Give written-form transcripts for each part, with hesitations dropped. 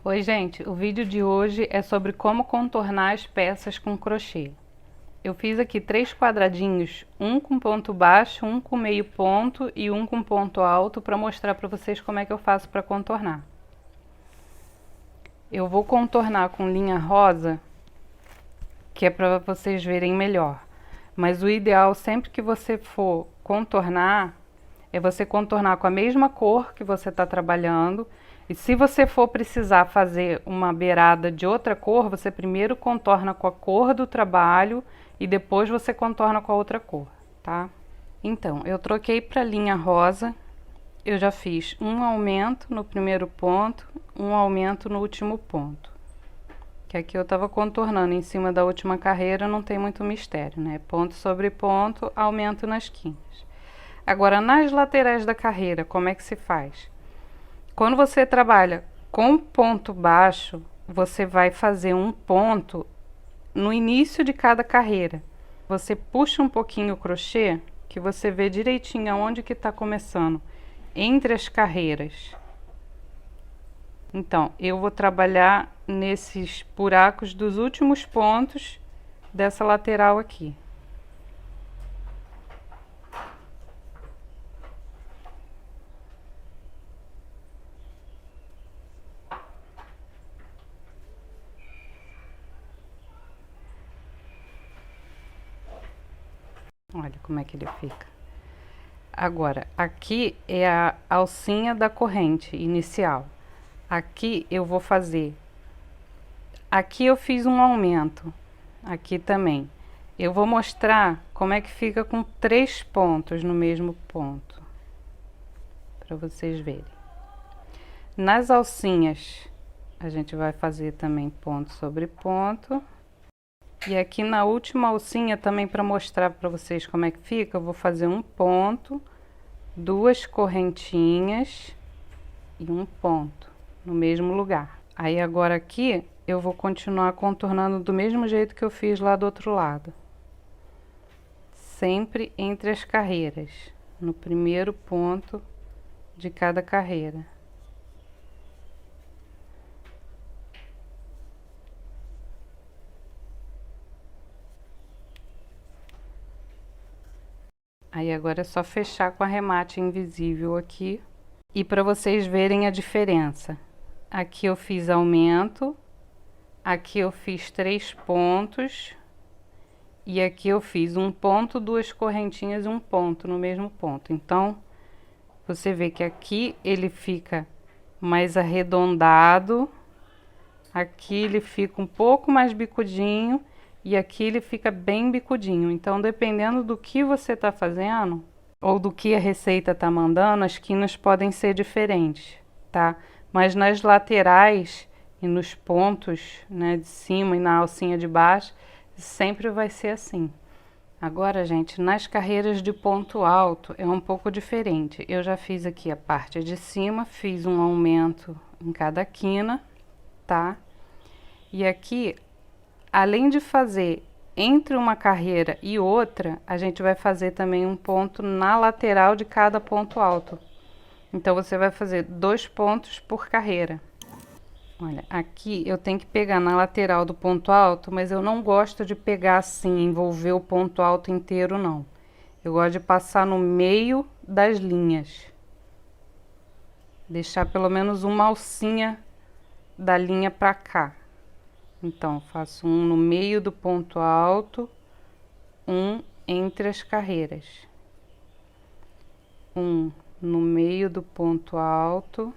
Oi gente, o vídeo de hoje é sobre como contornar as peças com crochê. Eu fiz aqui 3 quadradinhos, um com ponto baixo, um com meio ponto e um com ponto alto para mostrar para vocês como é que eu faço para contornar. Eu vou contornar com linha rosa, que é para vocês verem melhor. Mas o ideal sempre que você for contornar, é você contornar com a mesma cor que você está trabalhando. E se você for precisar fazer uma beirada de outra cor, você primeiro contorna com a cor do trabalho e depois você contorna com a outra cor, tá? Então, eu troquei para a linha rosa, eu já fiz um aumento no primeiro ponto, um aumento no último ponto. Que aqui eu estava contornando em cima da última carreira, não tem muito mistério, né? Ponto sobre ponto, aumento nas quintas. Agora, nas laterais da carreira, como é que se faz? Quando você trabalha com ponto baixo, você vai fazer um ponto no início de cada carreira. Você puxa um pouquinho o crochê, que você vê direitinho aonde que está começando, entre as carreiras. Então, eu vou trabalhar nesses buracos dos últimos pontos dessa lateral aqui. Olha como é que ele fica. Agora, aqui é a alcinha da corrente inicial. Aqui eu vou fazer. Aqui eu fiz um aumento. Aqui também. Eu vou mostrar como é que fica com 3 pontos no mesmo ponto. Para vocês verem. Nas alcinhas, a gente vai fazer também ponto sobre ponto. E aqui na última alcinha também, para mostrar para vocês como é que fica, eu vou fazer um ponto, 2 correntinhas e um ponto no mesmo lugar. Aí agora aqui eu vou continuar contornando do mesmo jeito que eu fiz lá do outro lado. Sempre entre as carreiras, no primeiro ponto de cada carreira. Aí agora é só fechar com arremate invisível aqui. E para vocês verem a diferença. Aqui eu fiz aumento, aqui eu fiz 3 pontos. E aqui eu fiz um ponto, 2 correntinhas e um ponto no mesmo ponto. Então, você vê que aqui ele fica mais arredondado. Aqui ele fica um pouco mais bicudinho. E aqui ele fica bem bicudinho. Então, dependendo do que você está fazendo, ou do que a receita está mandando, as quinas podem ser diferentes, tá? Mas nas laterais e nos pontos, né, de cima e na alcinha de baixo, sempre vai ser assim. Agora, gente, nas carreiras de ponto alto é um pouco diferente. Eu já fiz aqui a parte de cima, fiz um aumento em cada quina, tá? E aqui, além de fazer entre uma carreira e outra, a gente vai fazer também um ponto na lateral de cada ponto alto. Então, você vai fazer 2 pontos por carreira. Olha, aqui eu tenho que pegar na lateral do ponto alto, mas eu não gosto de pegar assim, envolver o ponto alto inteiro, não. Eu gosto de passar no meio das linhas. Deixar pelo menos uma alcinha da linha pra cá. Então, faço um no meio do ponto alto, um entre as carreiras. Um no meio do ponto alto,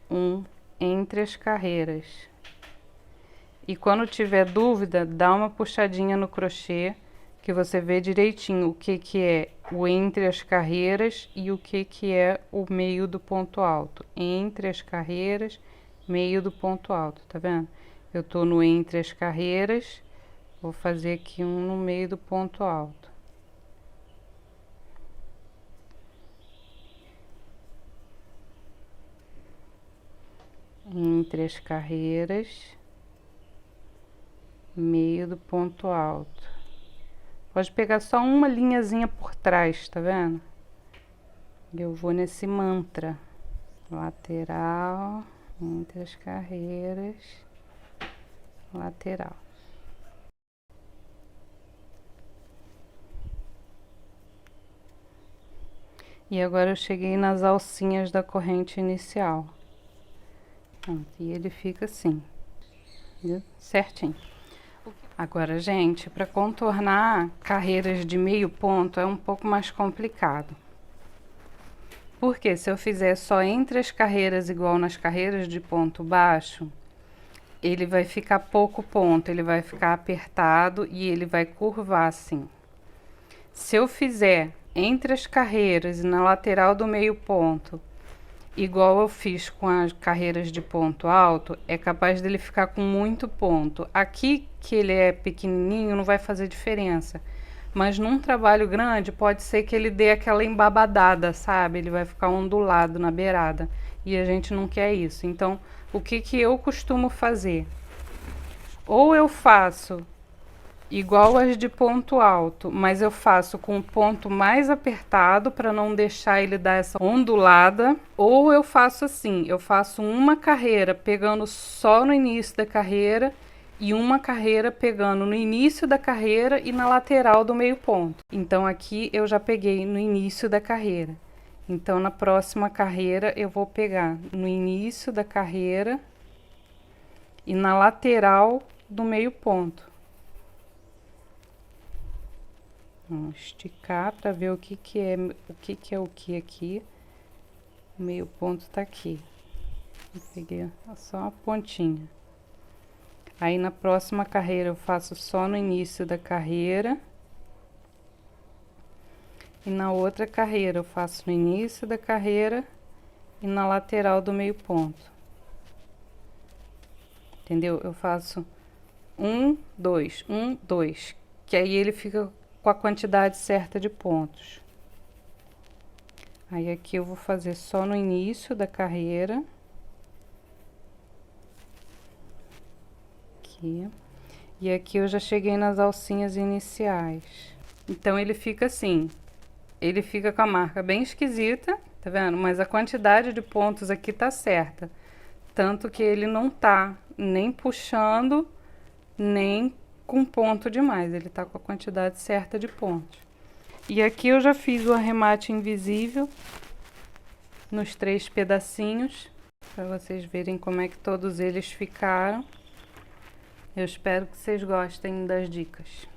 um entre as carreiras. E quando tiver dúvida, dá uma puxadinha no crochê, que você vê direitinho o que que é o entre as carreiras e o que que é o meio do ponto alto. Entre as carreiras, meio do ponto alto, tá vendo? Eu tô no entre as carreiras, vou fazer aqui um no meio do ponto alto. Entre as carreiras, meio do ponto alto. Pode pegar só uma linhazinha por trás, tá vendo? Eu vou nesse mantra. lateral, entre as carreiras, lateral. E agora eu cheguei nas alcinhas da corrente inicial. Pronto, e ele fica assim, viu? Certinho. Agora, gente, para contornar carreiras de meio ponto é um pouco mais complicado. Porque se eu fizer só entre as carreiras igual nas carreiras de ponto baixo, ele vai ficar pouco ponto, ele vai ficar apertado e ele vai curvar assim. Se eu fizer entre as carreiras e na lateral do meio ponto, igual eu fiz com as carreiras de ponto alto, é capaz dele ficar com muito ponto. Aqui que ele é pequenininho não vai fazer diferença, mas num trabalho grande pode ser que ele dê aquela embabadada, sabe? Ele vai ficar ondulado na beirada e a gente não quer isso. Então, o que que eu costumo fazer? Ou eu faço igual as de ponto alto, mas eu faço com o ponto mais apertado para não deixar ele dar essa ondulada, ou eu faço assim, eu faço uma carreira pegando só no início da carreira e uma carreira pegando no início da carreira e na lateral do meio ponto. Então aqui eu já peguei no início da carreira. Então na próxima carreira eu vou pegar no início da carreira e na lateral do meio ponto. Vamos esticar para ver o que é o que aqui. O meio ponto tá aqui. Eu peguei só a pontinha. Aí na próxima carreira eu faço só no início da carreira. E na outra carreira eu faço no início da carreira e na lateral do meio ponto. Entendeu? Eu faço 1, 2, 1, 2, que aí ele fica com a quantidade certa de pontos. Aí aqui eu vou fazer só no início da carreira. Aqui. E aqui eu já cheguei nas alcinhas iniciais. Então ele fica assim, ele fica com a marca bem esquisita, tá vendo? Mas a quantidade de pontos aqui tá certa. Tanto que ele não tá nem puxando, nem com ponto demais, ele tá com a quantidade certa de pontos. E aqui eu já fiz o arremate invisível nos 3 pedacinhos, para vocês verem como é que todos eles ficaram. Eu espero que vocês gostem das dicas.